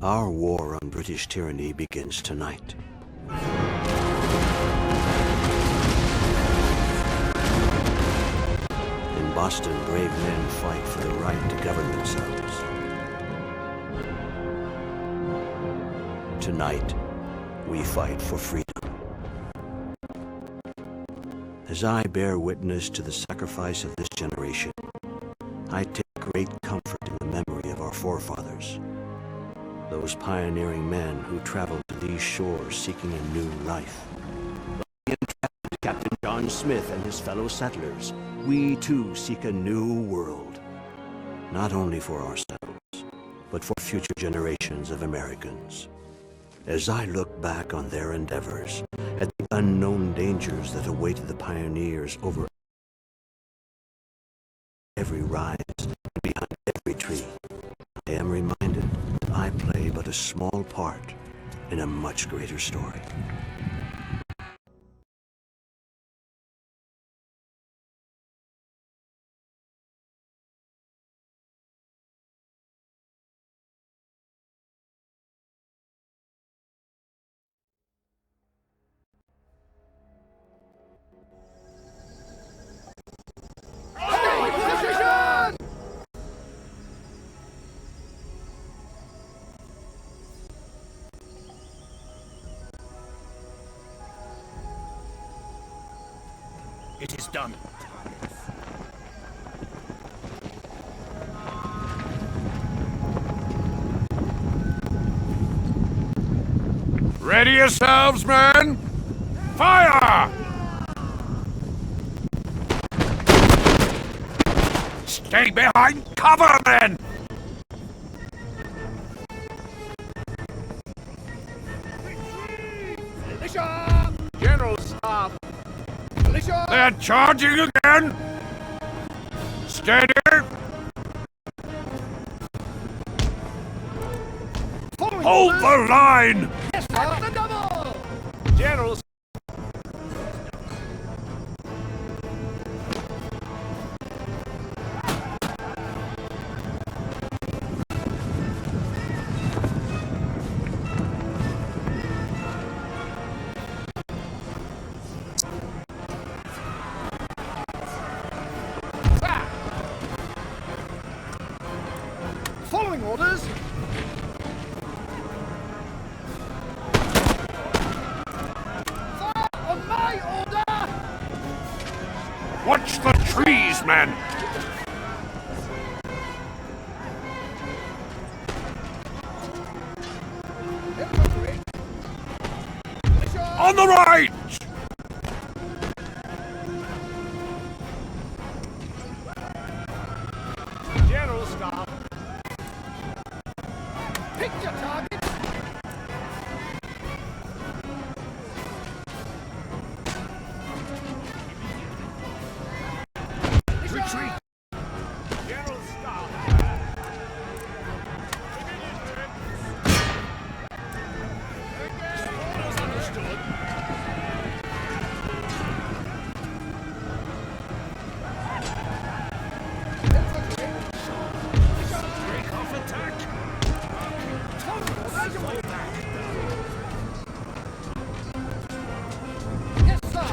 Our war on British tyranny begins tonight. In Boston, brave men fight for the right to govern themselves. Tonight, we fight for freedom. As I bear witness to the sacrifice of this generation, I take great comfort in the memory of our forefathers, those pioneering men who traveled to these shores seeking a new life. Like the intrepid Captain John Smith and his fellow settlers, we too seek a new world, not only for ourselves, but for future generations of Americans. As I look back on their endeavors, at the unknown dangers that awaited the pioneers over every rise and behind every tree, I am reminded that I play but a small part in a much greater story. It is done. Ready yourselves, men! Fire! Stay behind cover, then! Militia! General Staff! Militia! They're charging again! Steady! Hold the line! Yes, sir! The double! General Following orders! Fire on my order! Watch the trees, men! Infantry! Militia! On the right! General Staff! Pick your target! Retreat! General Staff! Orders understood. Infantry! Break off attack! Yes, sir!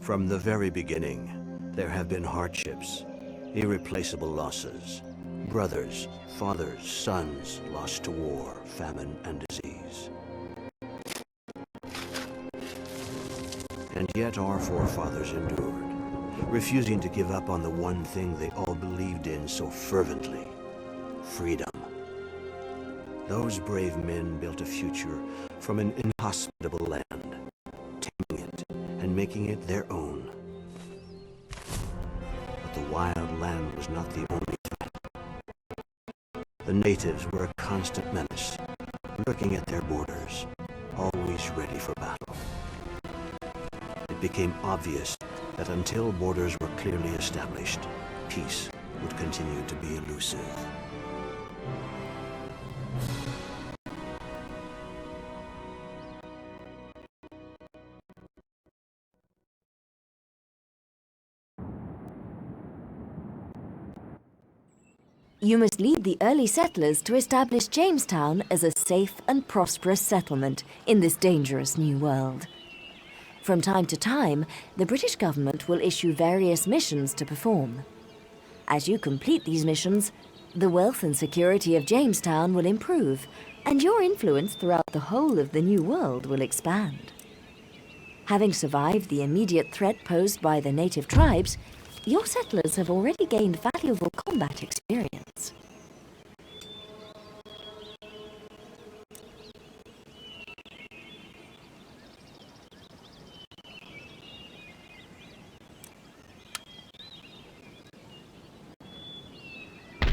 From the very beginning, there have been hardships, irreplaceable losses. Brothers, fathers, sons lost to war, famine, and disease. And yet our forefathers endured, refusing to give up on the one thing they all believed in so fervently: freedom. Those brave men built a future from an inhospitable land, taming it and making it their own. But the wild land was not the only threat. The natives were a constant menace, lurking at their borders, always ready for battle. It became obvious that until borders were clearly established, peace would continue to be elusive. You must lead the early settlers to establish Jamestown as a safe and prosperous settlement in this dangerous new world. From time to time, the British government will issue various missions to perform. As you complete these missions, the wealth and security of Jamestown will improve, and your influence throughout the whole of the new world will expand. Having survived the immediate threat posed by the native tribes, your settlers have already gained valuable combat experience.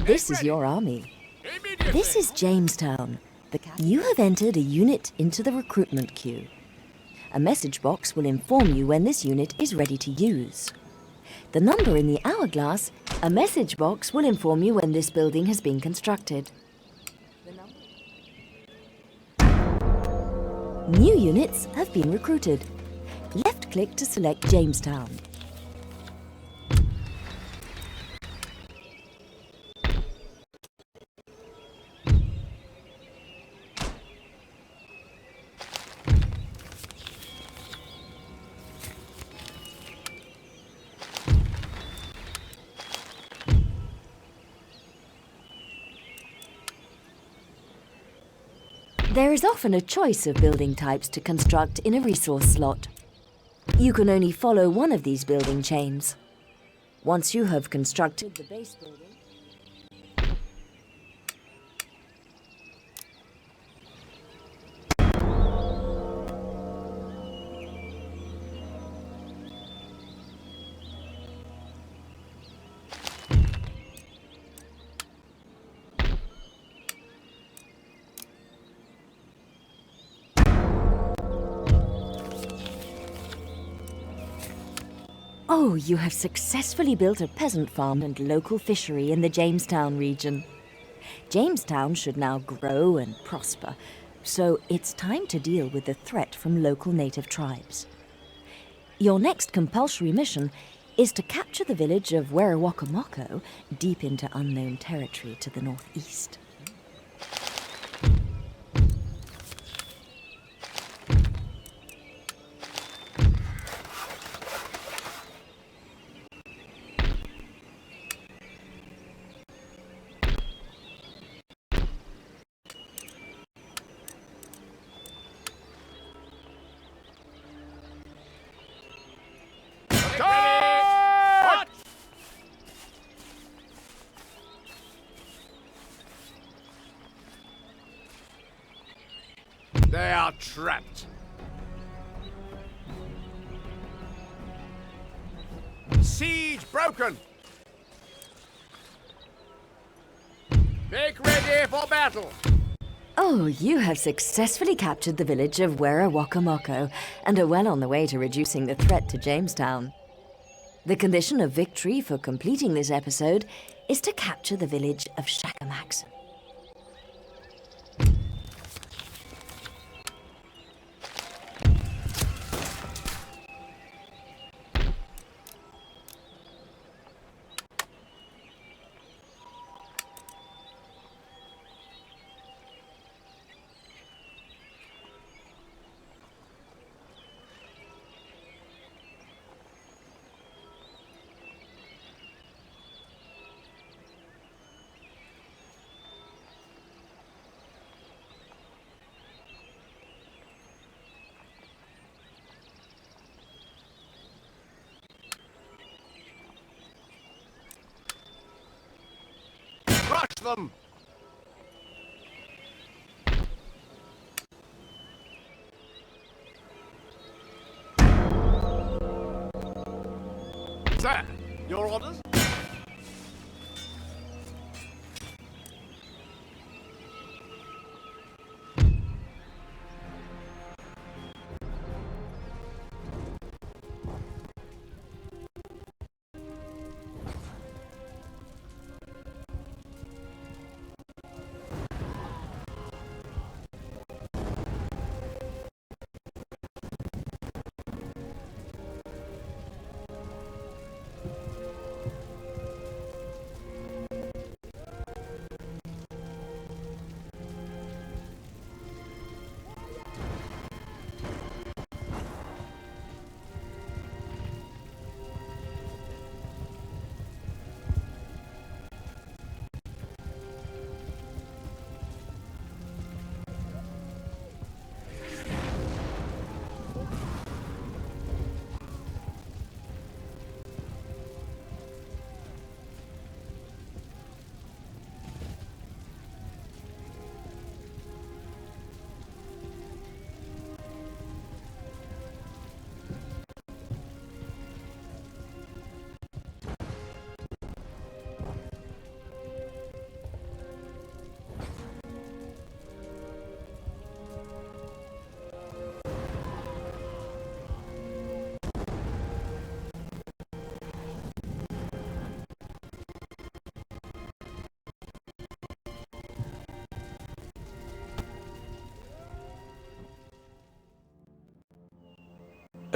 This is your army. This is Jamestown. You have entered a unit into the recruitment queue. A message box will inform you when this unit is ready to use. The number in the hourglass, a message box will inform you when this building has been constructed. New units have been recruited. Left-click to select Jamestown. There is often a choice of building types to construct in a resource slot. You can only follow one of these building chains. Once you have constructed the base building, oh, you have successfully built a peasant farm and local fishery in the Jamestown region. Jamestown should now grow and prosper, so it's time to deal with the threat from local native tribes. Your next compulsory mission is to capture the village of Werawacamocco, deep into unknown territory to the northeast. They are trapped. Siege broken. Make ready for battle. Oh, you have successfully captured the village of Werawacamocco and are well on the way to reducing the threat to Jamestown. The condition of victory for completing this episode is to capture the village of Shakamaxon. them! Sir, your orders?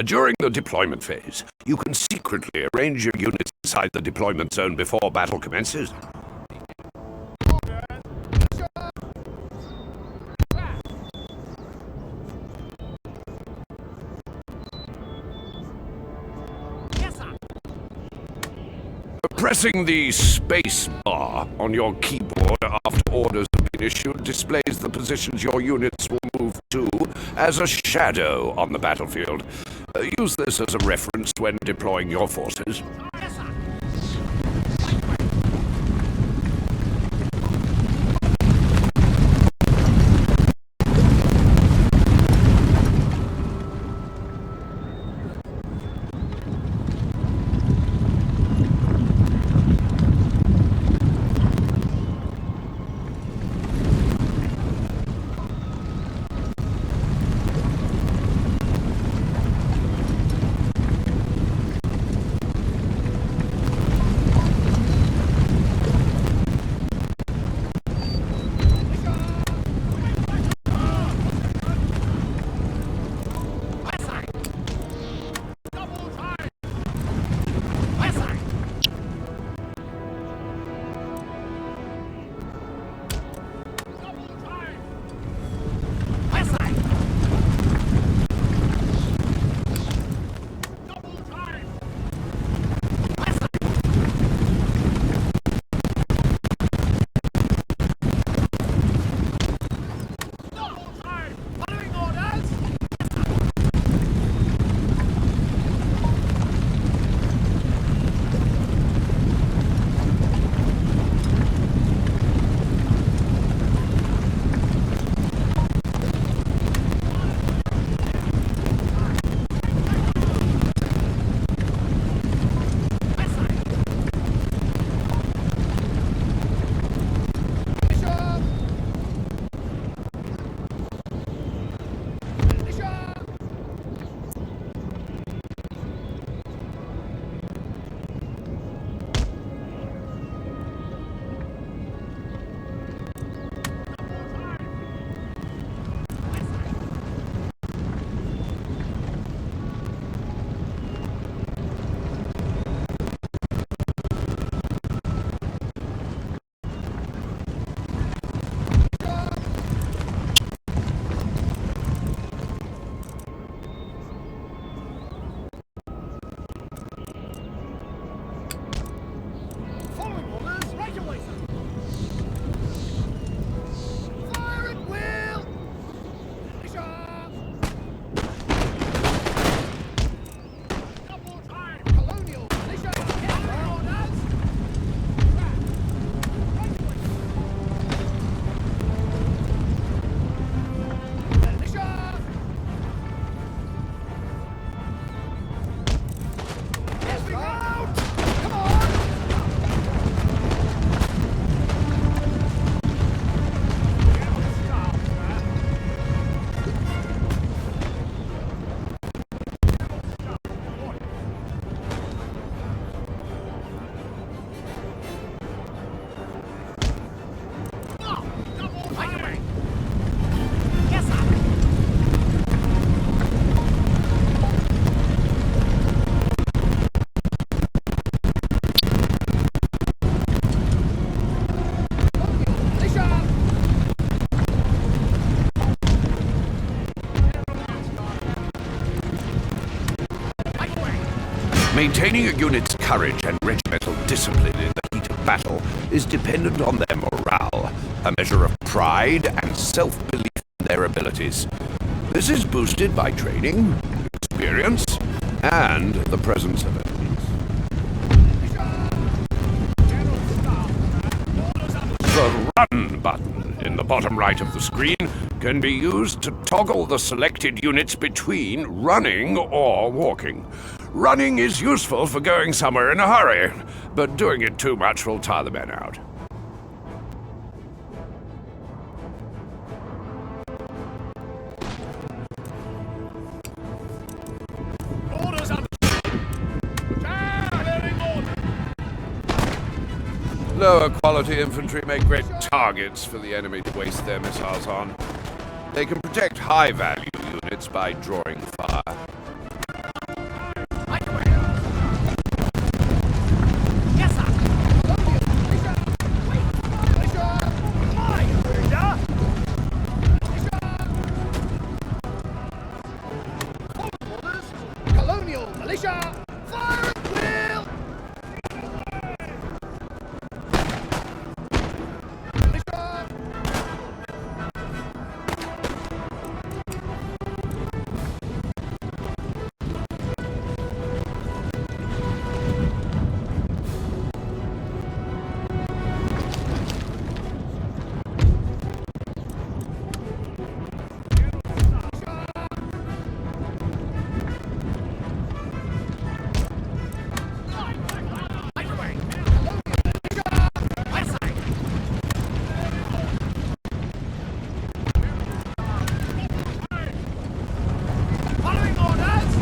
During the deployment phase, you can secretly arrange your units inside the deployment zone before battle commences. Pressing the space bar on your keyboard after orders have been issued displays the positions your units will move to as a shadow on the battlefield. Use this as a reference when deploying your forces. Maintaining a unit's courage and regimental discipline in the heat of battle is dependent on their morale, a measure of pride and self-belief in their abilities. This is boosted by training, experience, and the presence of enemies. The Run button in the bottom right of the screen can be used to toggle the selected units between running or walking. Running is useful for going somewhere in a hurry, but doing it too much will tire the men out. Orders under. Bearing order. Lower quality infantry make great targets for the enemy to waste their missiles on. They can protect high value units by drawing fire. Colonial militia, fire at will! Militia! Following orders!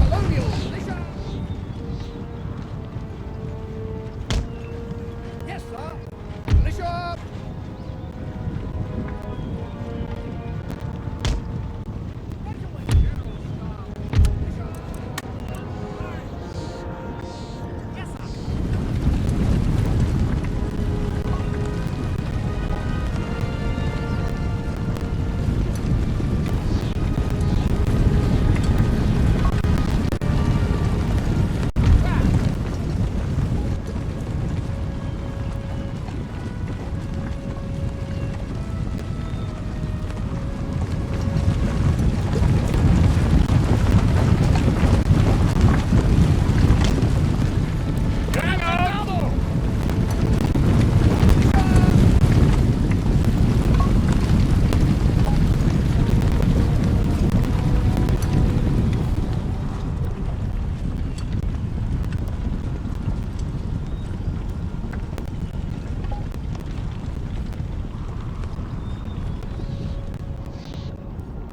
Colonial militia! Yes, sir! Militia! Yes, sir!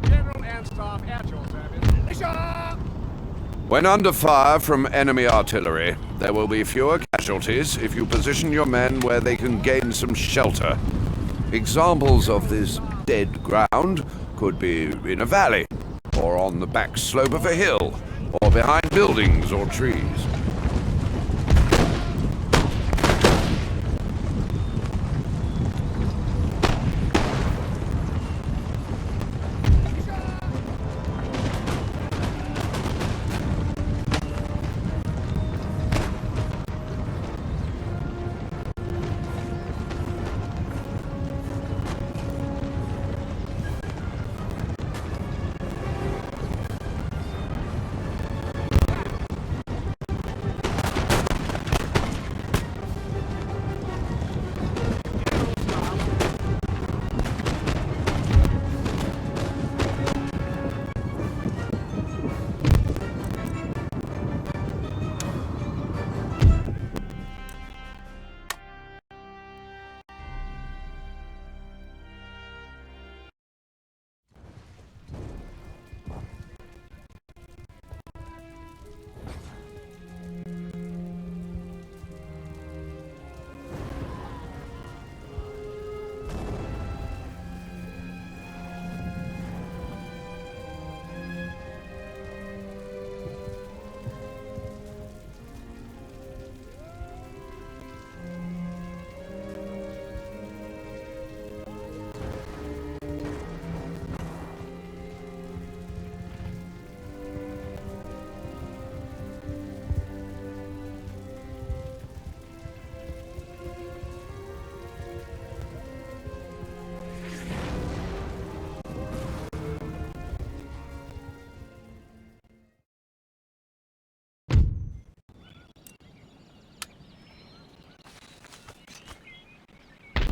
General and staff at your service. Militia! When under fire from enemy artillery, there will be fewer casualties if you position your men where they can gain some shelter. Examples of this dead ground could be in a valley, or on the back slope of a hill, or behind buildings or trees.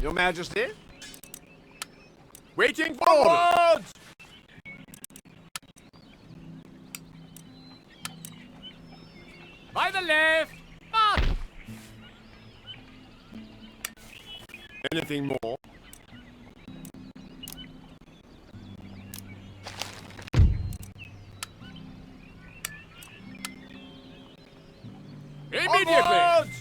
Your Majesty? Waiting for orders! By the left! March! Anything more? Immediately! Onwards!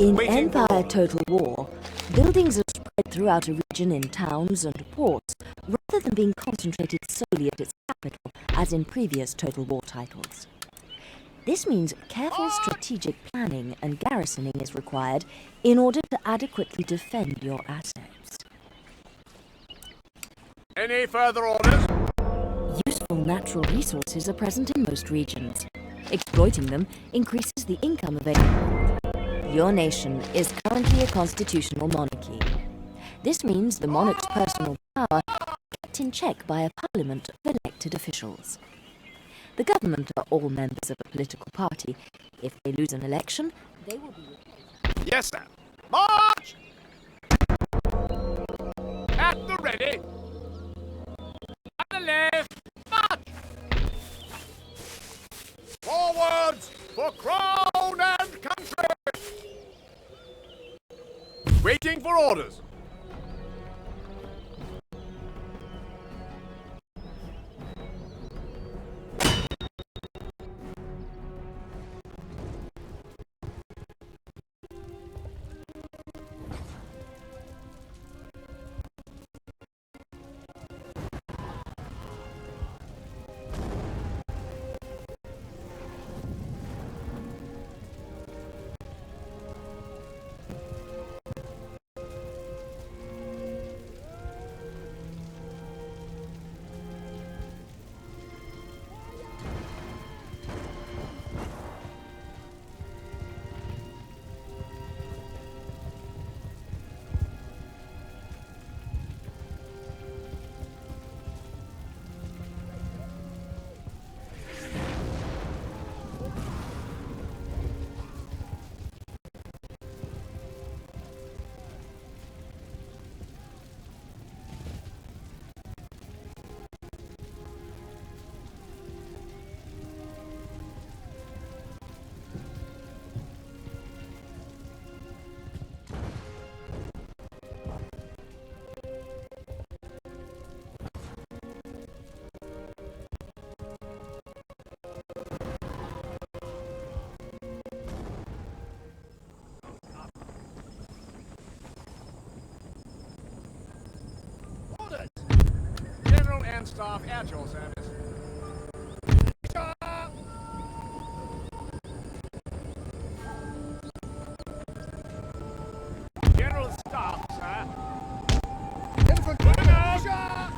In Empire Total War, buildings are spread throughout a region in towns and ports, rather than being concentrated solely at its capital, as in previous Total War titles. This means careful strategic planning and garrisoning is required in order to adequately defend your assets. Any further orders? Useful natural resources are present in most regions. Exploiting them increases the income available. Your nation is currently a constitutional monarchy. This means the monarch's personal power is kept in check by a parliament of elected officials. The government are all members of a political party. If they lose an election, they will be replaced. Yes, sir. March! At the ready! At the left! March! Forwards for crown and country! Waiting for orders. General and Staff at your service. General Staff, sir. Infantry! General Staff.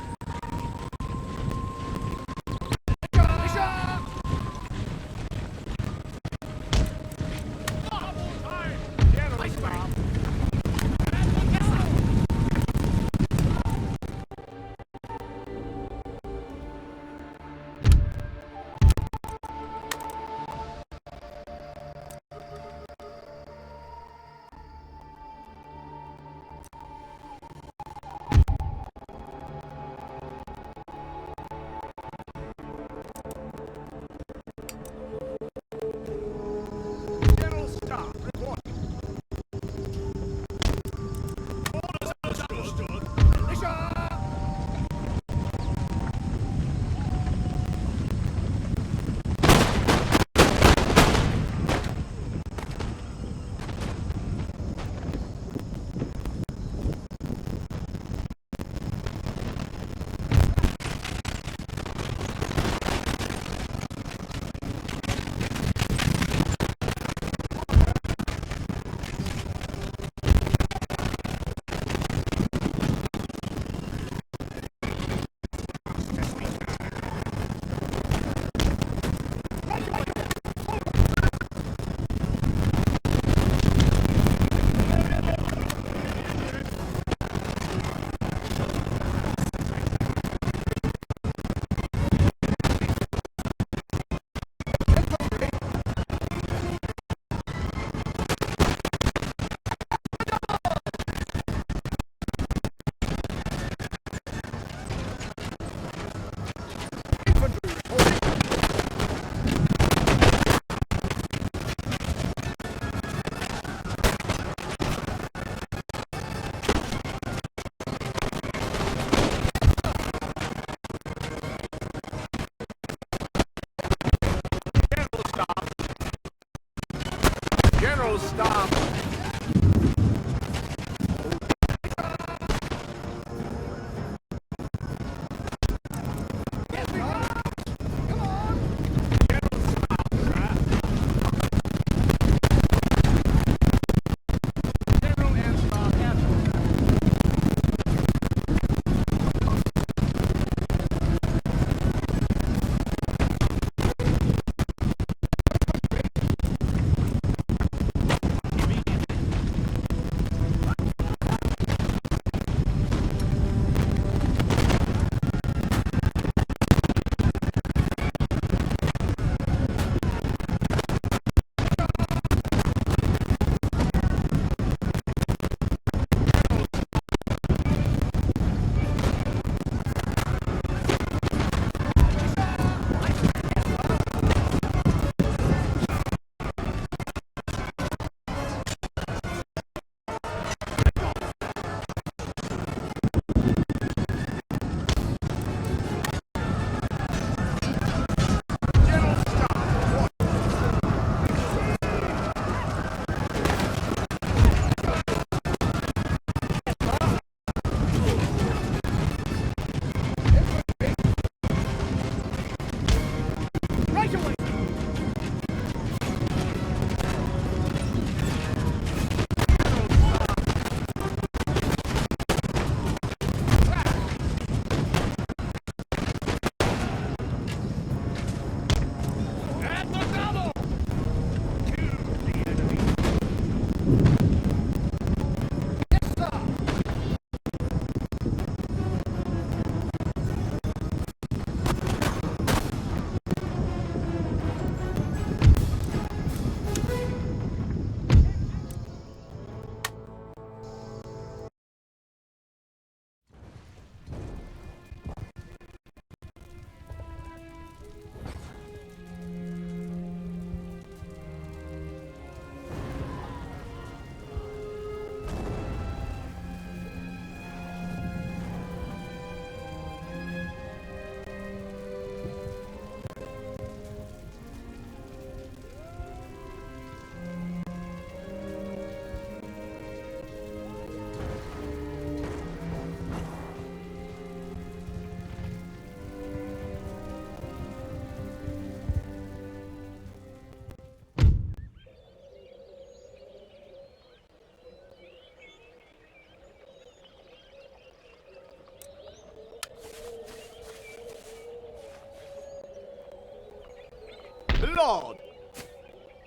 Lord!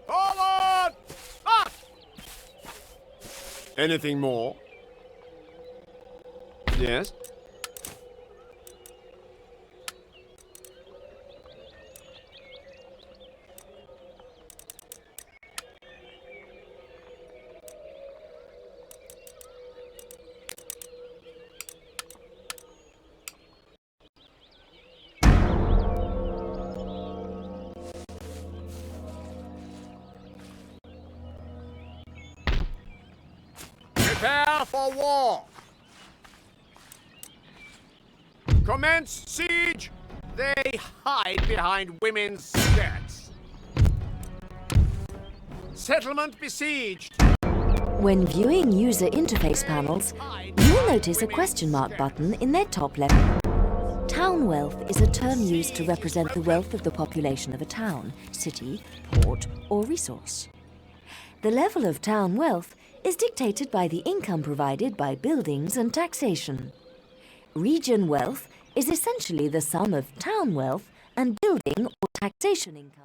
Forward! Ah! Anything more? Yes? Prepare for war! Commence siege! They hide behind women's skirts. Settlement besieged! When viewing user interface panels, you will notice a question mark button in their top left. Town wealth is a term used to represent the wealth of the population of a town, city, port, or resource. The level of town wealth is dictated by the income provided by buildings and taxation. Region wealth is essentially the sum of town wealth and building or taxation income.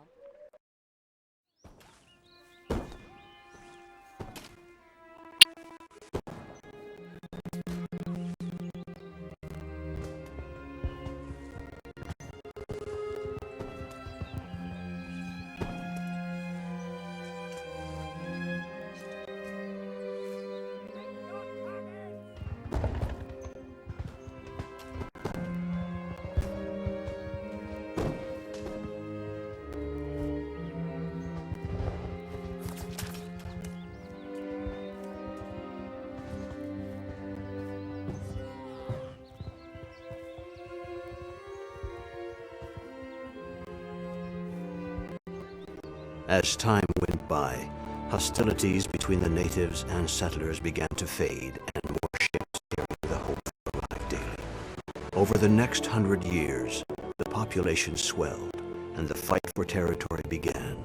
As time went by, hostilities between the natives and settlers began to fade, and more ships carrying the hope arrived daily. Over the next 100 years, the population swelled, and the fight for territory began.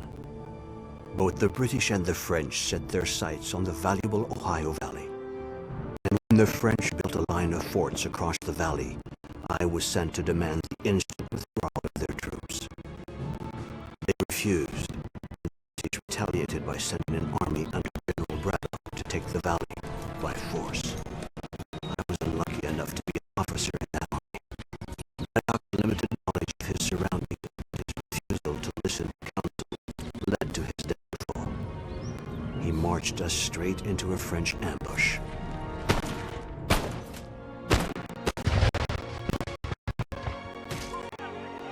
Both the British and the French set their sights on the valuable Ohio Valley. And when the French built a line of forts across the valley, I was sent to demand the instant withdrawal of their troops. They refused, retaliated by sending an army under General Braddock to take the valley by force. I was unlucky enough to be an officer in that army. Braddock's limited knowledge of his surroundings and his refusal to listen to counsel led to his downfall. He marched us straight into a French ambush.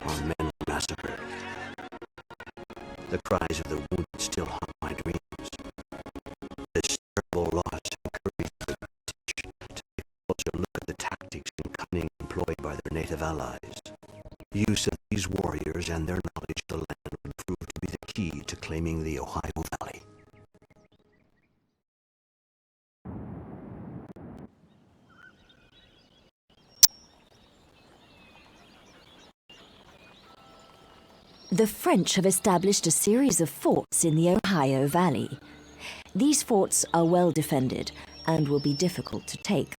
Our men were massacred. The cries of the wounded still haunt my dreams. This terrible loss encouraged the British to take a closer look at the tactics and cunning employed by their native allies. Use of these warriors and their knowledge of the land would prove to be the key to claiming the Ohio Valley. The French have established a series of forts in the Ohio Valley. These forts are well defended and will be difficult to take